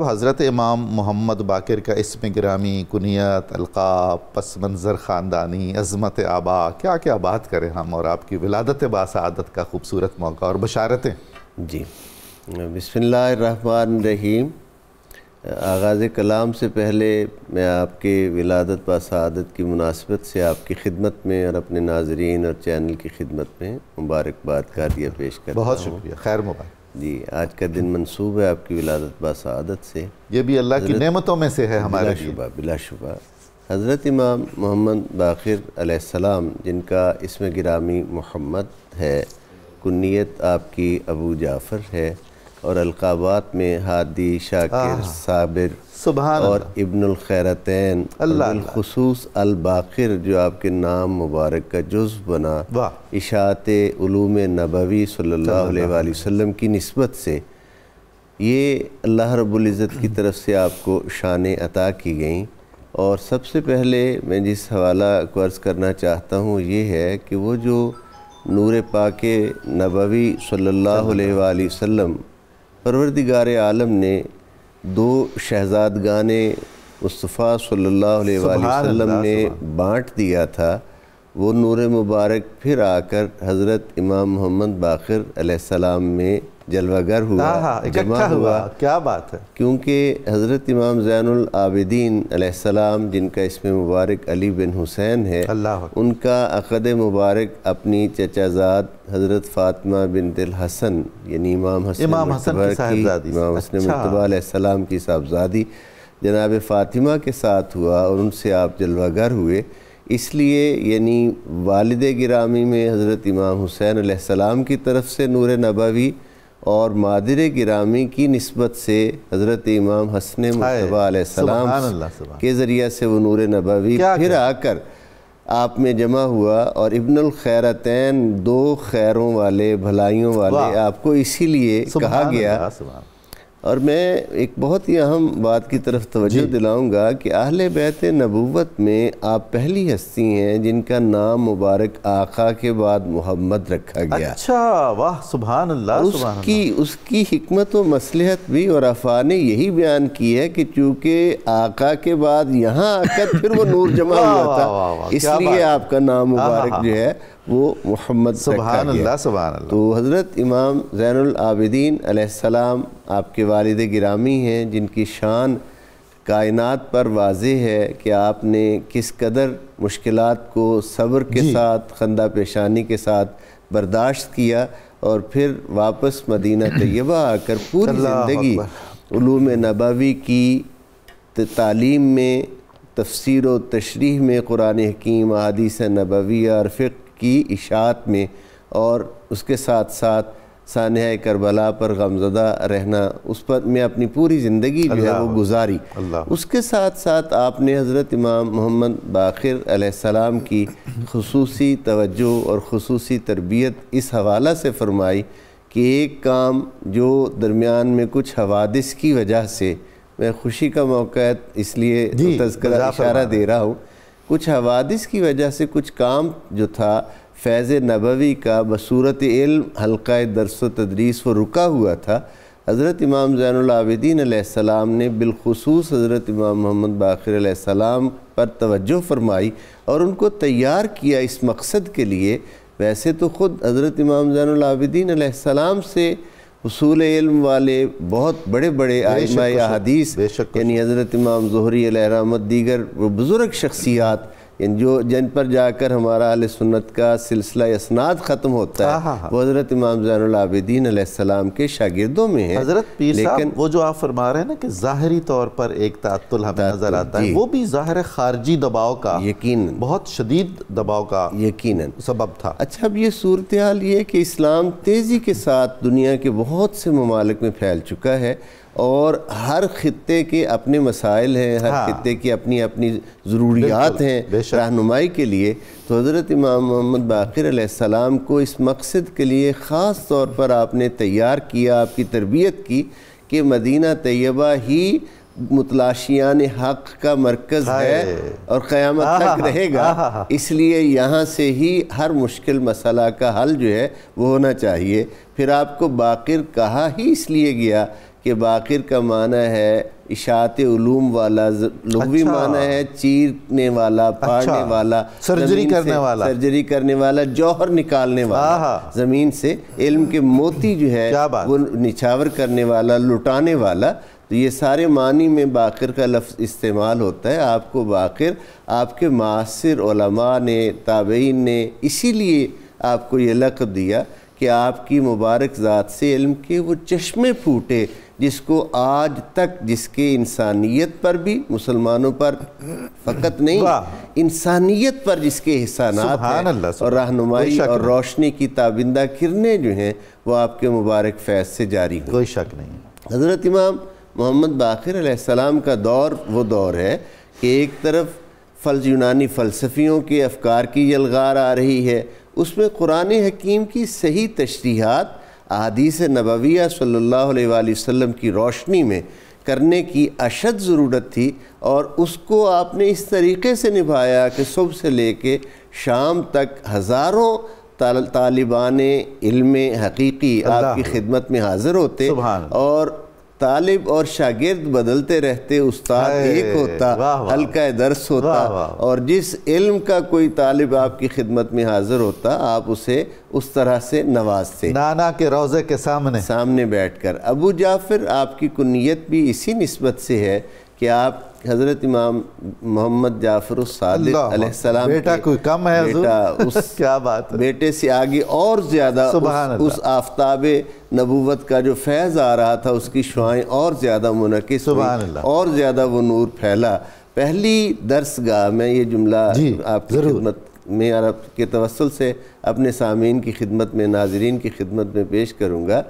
حضرت امام محمد باقر کا اسم گرامی، کنیت، القاب، پس منظر خاندانی، عظمت آبا، کیا کیا بات کریں ہم، اور آپ کی ولادت باسعادت کا خوبصورت موقع اور بشارتیں۔ جی بسم اللہ الرحمن الرحیم۔ آغاز کلام سے پہلے میں آپ کے ولادت باسعادت کی مناسبت سے آپ کی خدمت میں اور اپنے ناظرین اور چینل کی خدمت میں مبارکباد کا عطیہ پیش کرتا ہوں۔ بہت شکریہ، خیر مبارک۔ جی آج کا دن منسوب ہے آپ کی ولادت باسعادت سے، یہ بھی اللہ کی نعمتوں میں سے ہے ہمارے لیے۔ بلا شبہ حضرت امام محمد باقر علیہ السلام، جن کا اسم گرامی محمد ہے، کنیت آپ کی ابو جعفر ہے، اور القابات میں ہادی، شاکر، صابر اور ابن الخیرتین، بالخصوص الباقر جو آپ کے نام مبارک کا جزو بنا، اشاعت علوم نبوی صلی اللہ علیہ وآلہ وسلم کی نسبت سے یہ اللہ رب العزت کی طرف سے آپ کو شانیں عطا کی گئیں۔ اور سب سے پہلے میں جس حوالہ کو عرض کرنا چاہتا ہوں یہ ہے کہ وہ جو نور پاک نبوی صلی اللہ علیہ وآلہ وسلم پروردگار عالم نے دو شہزادگان مصطفیٰ صلی اللہ علیہ وآلہ وسلم نے بانٹ دیا تھا، وہ نور مبارک پھر آ کر حضرت امام محمد باقر علیہ السلام میں جلوہ گر ہوا، جمع ہوا۔ کیا بات ہے! کیونکہ حضرت امام زین العابدین علیہ السلام، جن کا اسم مبارک علی بن حسین ہے، ان کا عقد مبارک اپنی چچا زاد حضرت فاطمہ بنت الحسن، یعنی امام حسن مجتبیٰ علیہ السلام کی صاحبزادی جناب فاطمہ کے ساتھ ہوا، اور ان سے آپ جلوہ گر ہوئے۔ اس لیے یعنی والد گرامی میں حضرت امام حسین علیہ السلام کی طرف سے نور نبوی، اور مادر گرامی کی نسبت سے حضرت امام حسن مجتبیٰ علیہ السلام کے ذریعہ سے وہ نور نبوی پھر آ کر آپ میں جمع ہوا، اور ابن الخیرتین، دو خیروں والے، بھلائیوں والے، آپ کو اسی لیے کہا گیا۔ اور میں ایک بہت ہی اہم بات کی طرف توجہ دلاؤں گا کہ اہل بیت نبوت میں آپ پہلی ہستی ہیں جن کا نام مبارک آقا کے بعد محمد رکھا گیا۔ اچھا، واہ، سبحان اللہ۔ اس کی حکمت و مصلحت بھی اور افعا نے یہی بیان کی ہے کہ چونکہ آقا کے بعد یہاں آ کر پھر وہ نور جمع ہوا تھا، اس لیے آپ کا نام مبارک جو ہے وہ محمد رکھا گیا۔ سبحان اللہ۔ تو حضرت امام زین العابدین علیہ السلام آپ کے والد گرامی ہیں، جن کی شان کائنات پر واضح ہے کہ آپ نے کس قدر مشکلات کو صبر کے ساتھ، خندہ پیشانی کے ساتھ برداشت کیا، اور پھر واپس مدینہ طیبہ آ کر پوری زندگی علوم نبوی کی تعلیم میں، تفسیر و تشریح میں، قرآن حکیم، احادیث نبویہ اور فقہ کی اشاعت میں، اور اس کے ساتھ ساتھ سانحہ کربلا پر غمزدہ رہنا، اس پر میں اپنی پوری زندگی جو ہے وہ گزاری۔ اس کے ساتھ ساتھ آپ نے حضرت امام محمد باقر علیہ السلام کی خصوصی توجہ اور خصوصی تربیت اس حوالہ سے فرمائی کہ ایک کام جو درمیان میں کچھ حوادث کی وجہ سے، میں خوشی کا موقع ہے اس لیے تذکرہ اشارہ دے رہا ہوں، کچھ حوادث کی وجہ سے کچھ کام جو تھا فیض نبوی کا بصورت علم حلقہ درس و تدریس وہ رکا ہوا تھا۔ حضرت امام زین العابدین علیہ السلام نے بالخصوص حضرت امام محمد باقر علیہ السلام پر توجہ فرمائی اور ان کو تیار کیا اس مقصد کے لیے۔ ویسے تو خود حضرت امام زین العابدین علیہ السلام سے اصول علم والے بہت بڑے بڑے ائمہ احادیث، یعنی حضرت امام زہری علیہ رحمت، دیگر وہ بزرگ شخصیات جن پر جا کر ہمارا اہل سنت کا سلسلہ اسناد ختم ہوتا ہے، وہ حضرت امام زین العابدین علیہ السلام کے شاگردوں میں ہیں۔ حضرت پیر صاحب، وہ جو آپ فرما رہے ہیں نا کہ ظاہری طور پر ایک تعطل ہمیں نظر آتا ہے، وہ بھی ظاہر خارجی دباؤ کا، یقیناً بہت شدید دباؤ کا یقیناً سبب تھا۔ اچھا، اب یہ صورتحال یہ ہے کہ اسلام تیزی کے ساتھ دنیا کے بہت سے ممالک میں پھیل چکا ہے، اور ہر خطے کے اپنے مسائل ہیں، ہر خطے کی اپنی اپنی ضروریات ہیں رہنمائی کے لیے۔ تو حضرت امام محمد باقر علیہ السلام کو اس مقصد کے لیے خاص طور پر آپ نے تیار کیا، آپ کی تربیت کی کہ مدینہ طیبہ ہی متلاشیان حق کا مرکز ہے اور قیامت تک رہے گا، اس لیے یہاں سے ہی ہر مشکل مسئلہ کا حل جو ہے وہ ہونا چاہیے۔ پھر آپ کو باقر کہا ہی اس لیے گیا کہ باقر کا معنی ہے اشاعت علوم والا، لغوی معنی ہے چیرنے والا، پھاڑنے والا، سرجری کرنے والا، جوہر نکالنے والا زمین سے، علم کے موتی جو ہے وہ نچھاور کرنے والا، لٹانے والا۔ تو یہ سارے معنی میں باقر کا لفظ استعمال ہوتا ہے۔ آپ کو باقر آپ کے معاصر علماء نے، تابعین نے اسی لیے آپ کو یہ لقب دیا کہ آپ کی مبارک ذات سے علم کے وہ چشمے پھوٹے جس کو آج تک، جس کے انسانیت پر بھی، مسلمانوں پر فقط نہیں، انسانیت پر جس کے احسانات ہیں اور رہنمائی اور روشنی کی تابندہ کرنیں جو ہیں وہ آپ کے مبارک فیض سے جاری ہیں، کوئی شک نہیں۔ حضرت امام محمد باقر علیہ السلام کا دور وہ دور ہے کہ ایک طرف یونانی فلسفیوں کے افکار کی یلغار آ رہی ہے، اس میں قرآن حکیم کی صحیح تشریحات احادیث نبویہ صلی اللہ علیہ وآلہ وسلم کی روشنی میں کرنے کی اشد ضرورت تھی، اور اس کو آپ نے اس طریقے سے نبھایا کہ صبح سے لے کے شام تک ہزاروں طالبان علم حقیقی آپ کی خدمت میں حاضر ہوتے، اور طالب اور شاگرد بدلتے رہتے، استاد ایک ہوتا، حلقہ درس ہوتا، اور جس علم کا کوئی طالب آپ کی خدمت میں حاضر ہوتا آپ اسے اس طرح سے نوازتے، نانا کے روضے کے سامنے بیٹھ کر۔ ابو جعفر آپ کی کنیت بھی اسی نسبت سے ہے کہ آپ حضرت امام محمد جعفر الصادق علیہ السلام بیٹا کوئی کم ہے حضور، کیا بات ہے، بیٹے سے آگے اور زیادہ اس آفتاب نبوت کا جو فیض آ رہا تھا اس کی شعائیں اور زیادہ منعکس ہوئی، اور زیادہ وہ نور پھیلا۔ پہلی درس گاہ میں یہ جملہ آپ کی خدمت میں اور آپ کے توسل سے اپنے سامعین کی خدمت میں، ناظرین کی خدمت میں پیش کروں گا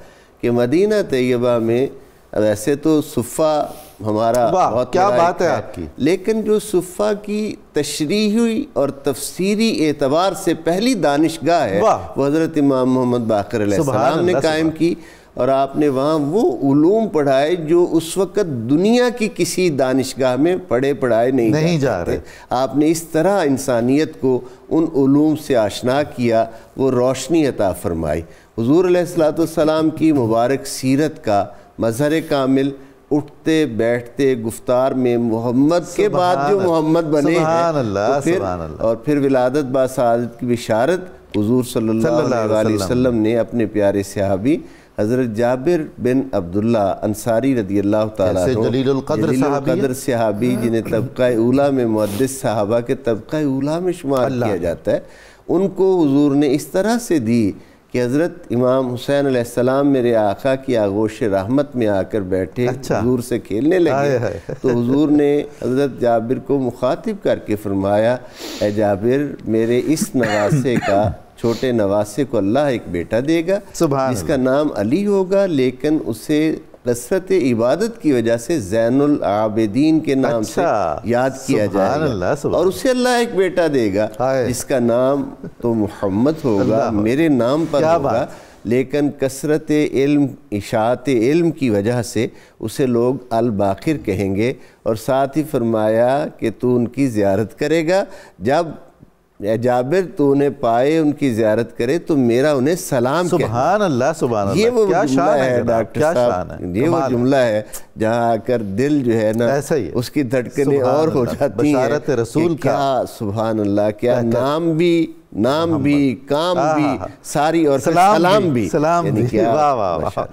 کہ مدینہ طیبہ میں ویسے تو صفہ ہمارا بہت کیا بات ہے آپ کی، لیکن جو صفہ کی تشریحی اور تفسیری اعتبار سے پہلی دانشگاہ ہے وہ حضرت امام محمد باقر علیہ السلام نے قائم کی، اور آپ نے وہاں وہ علوم پڑھائے جو اس وقت دنیا کی کسی دانشگاہ میں پڑھائے نہیں جا رہے۔ آپ نے اس طرح انسانیت کو ان علوم سے آشنا کیا، وہ روشنی عطا فرمائی۔ حضور علیہ السلام کی مبارک سیرت کا مظہر کامل اٹھتے بیٹھتے گفتار میں محمد کے بعد جو محمد بنے ہیں، اور پھر ولادت باسعادت کی بشارت حضور صلی اللہ علیہ وسلم نے اپنے پیارے صحابی حضرت جابر بن عبداللہ انصاری رضی اللہ تعالیٰ عنہ، جلیل القدر صحابی جنہیں طبقہ اولیٰ میں محدث صحابہ کے طبقہ اولیٰ میں شمار کیا جاتا ہے، ان کو حضور نے اس طرح سے دی کہ حضرت امام حسین علیہ السلام میرے آقا کی آغوش رحمت میں آ کر بیٹھے، حضور سے کھیلنے لگے، تو حضور نے حضرت جابر کو مخاطب کر کے فرمایا، اے جابر، میرے اس نواسے کا، چھوٹے نواسے کو اللہ ایک بیٹا دے گا جس کا نام علی ہوگا، لیکن اسے کثرت عبادت کی وجہ سے زین العابدین کے نام سے یاد کیا جائے گا، اور اسے اللہ ایک بیٹا دے گا جس کا نام تو محمد ہوگا، میرے نام پر ہوگا، لیکن کثرت علم، اشاعت علم کی وجہ سے اسے لوگ الباقر کہیں گے۔ اور ساتھ ہی فرمایا کہ تو ان کی زیارت کرے گا، جب اے جابر تو انہیں پائے، ان کی زیارت کرے تو میرا انہیں سلام کہے۔ سبحان اللہ، سبحان اللہ، یہ وہ جملہ ہے ڈاکٹر صاحب، یہ وہ جملہ ہے جہاں آ کر دل جو ہے نا اس کی دھڑکنیں اور ہو جاتی ہیں، بشارت رسول کا، سبحان اللہ، کیا نام بھی کام بھی ساری، اور سلام بھی، واہ واہ واہ۔